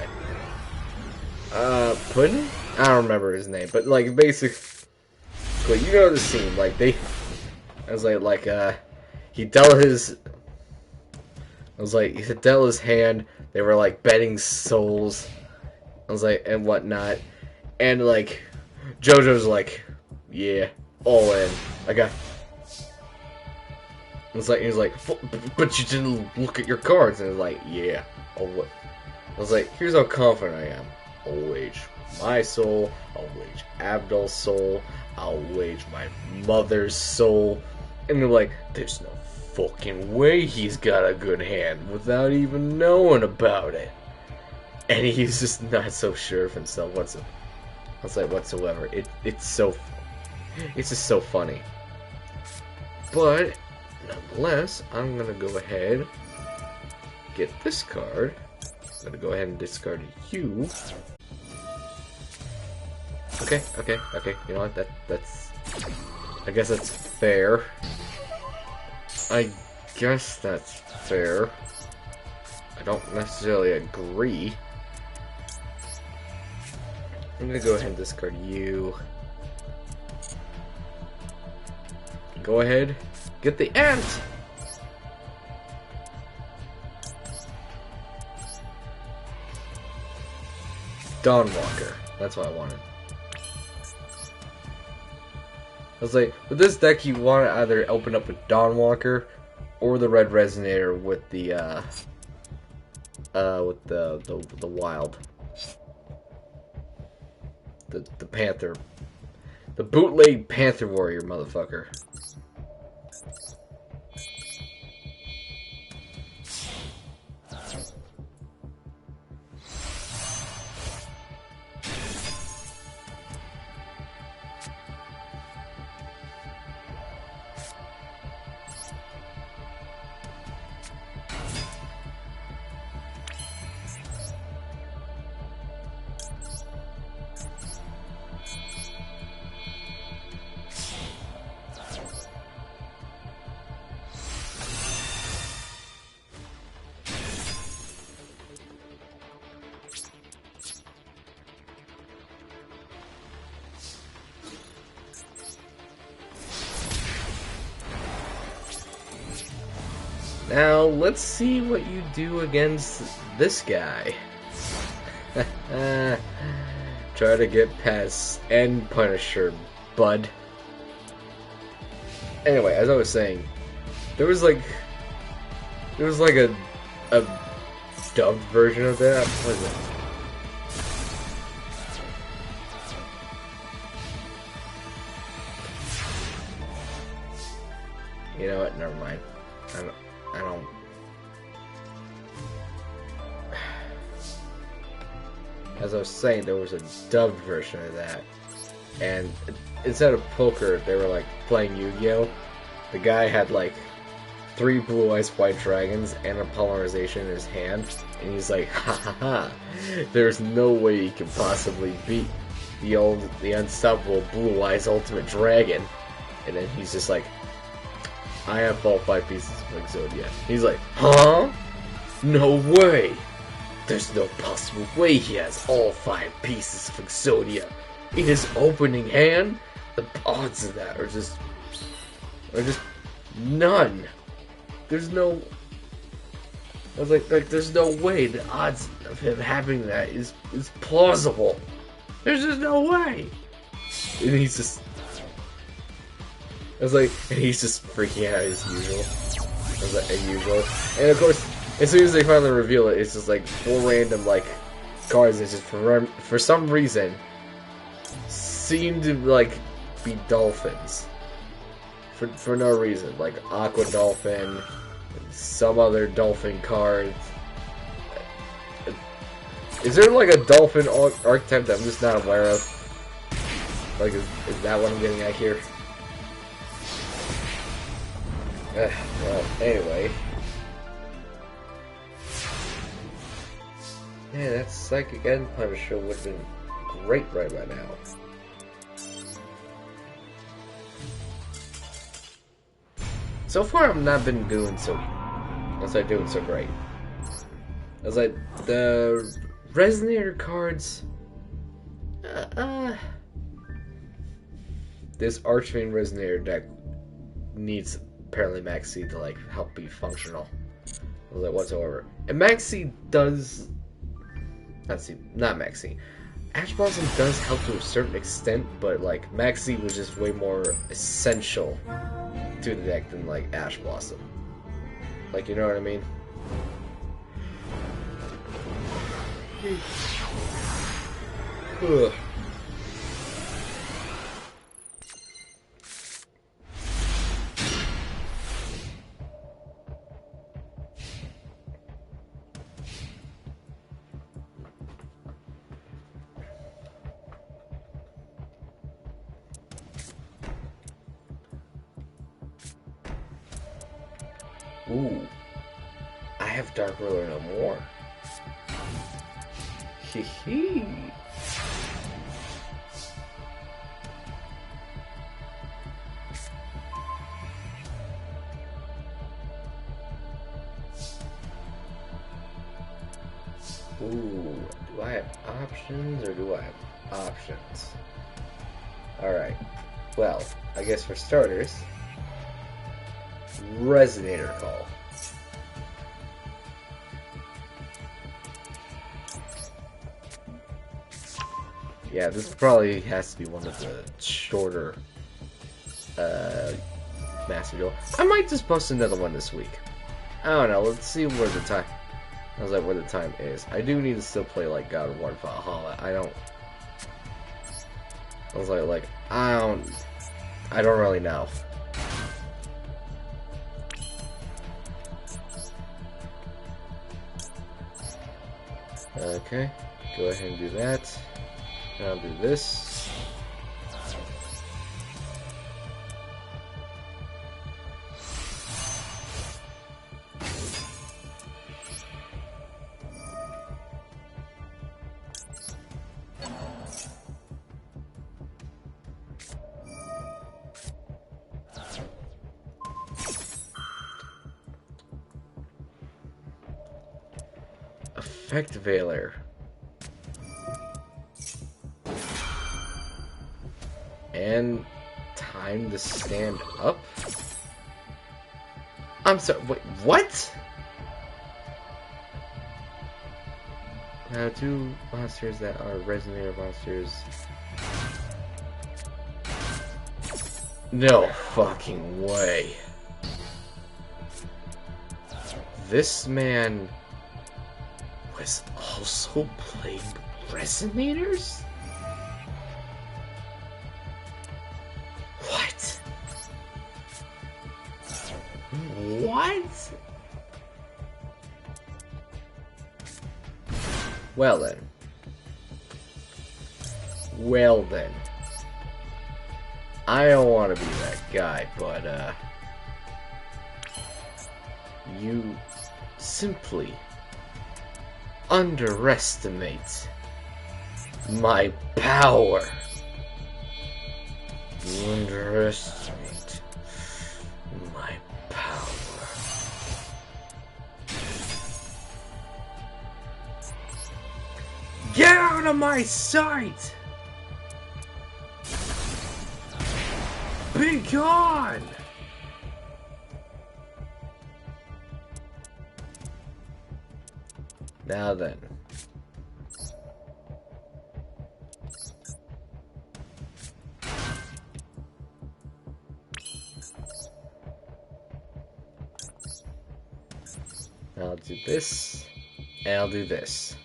guy. Puddin'? I don't remember his name, but like basically, you know the scene. Like he dealt his. He dealt his hand, they were like betting souls, and whatnot, and like, JoJo's like, "Yeah, all in, I got," he's like, "But you didn't look at your cards," and it's like, "Yeah, here's how confident I am, I'll wage my soul, I'll wage Abdul's soul, I'll wage my mother's soul," and they're like, "There's no fucking way he's got a good hand without even knowing about it." And he's just not so sure of himself whatsoever. It's just so funny. But nonetheless, I'm gonna go ahead, get this card. I'm gonna go ahead and discard you. Okay. You know what? That's. I guess that's fair. I guess that's fair. I don't necessarily agree. I'm gonna go ahead and discard you. Go ahead, get the ant! Dawnwalker. That's what I wanted. I was like, with this deck, you want to either open up with Dawnwalker or the Red Resonator with the wild, the Panther, the bootleg Panther Warrior motherfucker. Now, let's see what you do against this guy. Try to get past End Punisher bud. Anyway, as I was saying, there was like a dubbed version of that. What is it? You know what? Never mind. I don't. As I was saying, there was a dubbed version of that, and instead of poker, they were like playing Yu-Gi-Oh. The guy had like 3 blue eyes white dragons and a polymerization in his hand, and he's like, ha ha ha, there's no way he can possibly beat the unstoppable blue eyes ultimate dragon. And then he's just like, I have all 5 pieces of Exodia. He's like, huh? No way! There's no possible way he has all 5 pieces of Exodia in his opening hand. The odds of that are just none. There's no. I was like, there's no way the odds of him having that is plausible. There's just no way. And he's just. I was like, and he's just freaking out as usual. I was like, as usual. And of course, as soon as they finally reveal it, it's just like 4 random like cards that just for some reason seem to like be dolphins. For no reason, like Aqua Dolphin, some other dolphin cards. Is there like a dolphin archetype that I'm just not aware of? Like, is that what I'm getting at here? Well, anyway. Man, that Psychic End Punisher would have been great right by now. So far, I've not been doing so great. I was like, the Resonator cards. This Archfiend Resonator deck needs apparently Max C to like help be functional. I was like, whatsoever. And Max C does. Not Max C. Ash Blossom does help to a certain extent, but like Max C was just way more essential to the deck than like Ash Blossom. Like, you know what I mean? Ugh. Ooh, I have Dark Ruler no more. Hee hee. Ooh, do I have options or do I have options? Alright, well, I guess for starters, Resonator Call. Yeah, this probably has to be one of the shorter Master Duel. I might just post another one this week. I don't know, let's see where the time... I was like, where the time is. I do need to still play like God of War Valhalla. I was like, I don't really know. Okay, go ahead and do that. And I'll do this. Effect Veiler. And time to stand up? I'm sorry, wait, what? Now, 2 monsters that are Resonator monsters. No fucking way. This man was also playing Resonators? What? What? Well then. Well then. I don't want to be that guy, but, you simply underestimate my power. You underestimate my power. Get out of my sight! Be gone! Now then. I'll do this, and I'll do this.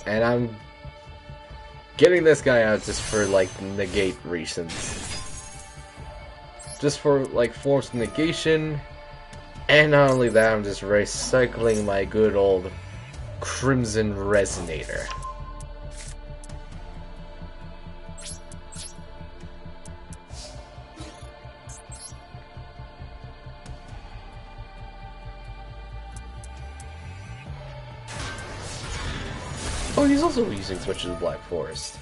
And I'm getting this guy out just for, like, negate reasons. Just for, like, forced negation. And not only that, I'm just recycling my good old Crimson Resonator. Oh, he's also using Switches of Black Forest.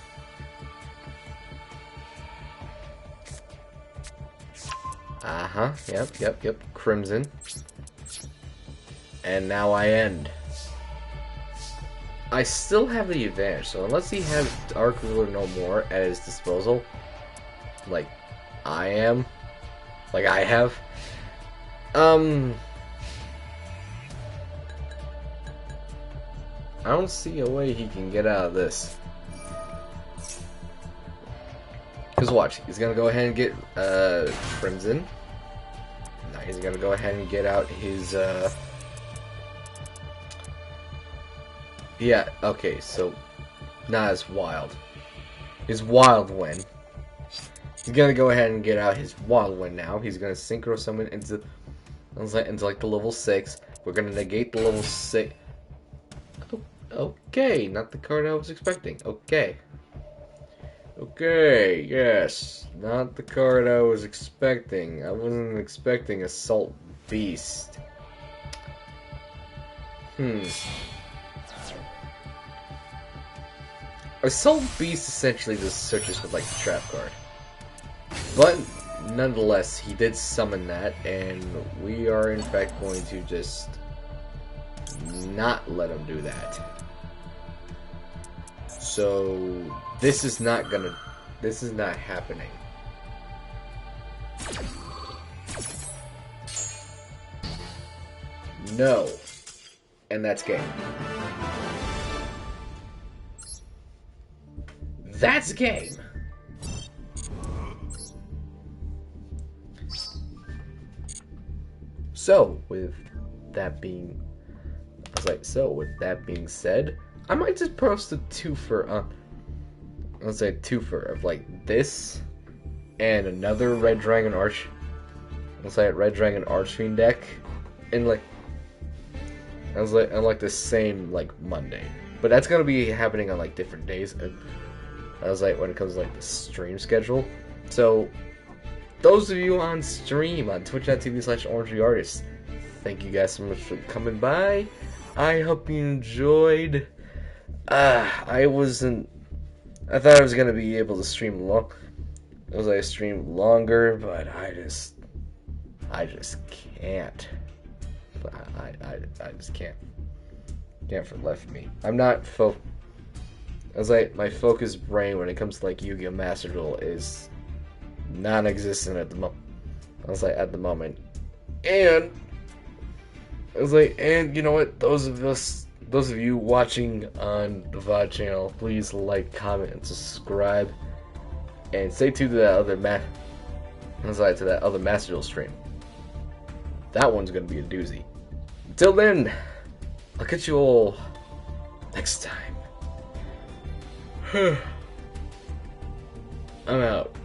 Uh-huh, yep, Crimson. And now I end. I still have the advantage, so unless he has Dark Ruler no more at his disposal, like I am, like I have, I don't see a way he can get out of this. Because watch, he's gonna go ahead and get Crimson. Now he's gonna go ahead and get out his yeah, okay, so not as wild. His Wild Wind. He's gonna go ahead and get out his Wild Wind now. He's gonna Synchro Summon into like the level 6. We're gonna negate the level 6. Okay, not the card I was expecting. Okay. Okay, yes. Not the card I was expecting. I wasn't expecting Assault Beast. Assault Beast essentially just searches for, like, the trap card. But, nonetheless, he did summon that, and we are, in fact, going to just not let him do that. So, this is not happening. No. And that's game. That's game! So, with that being said, I might just post a twofer, let's say a twofer of, like, this and another Red Dragon Red Dragon Archfiend deck in, like, on, like, the same, like, Monday. But that's gonna be happening on, like, different days, when it comes to, like, the stream schedule. So, those of you on stream on twitch.tv/OrangeTheArtist, thank you guys so much for coming by. I hope you enjoyed. I thought I was gonna be able to stream stream longer, but I just can't. I just can't. Can't for left me. I'm not my focused brain when it comes to, like, Yu-Gi-Oh! Master Duel is non-existent at the moment. And and you know what? Those of you watching on the VOD channel, please like, comment, and subscribe. And stay tuned to that other inside to that other Master Duel stream. That one's gonna be a doozy. Until then, I'll catch you all next time. I'm out.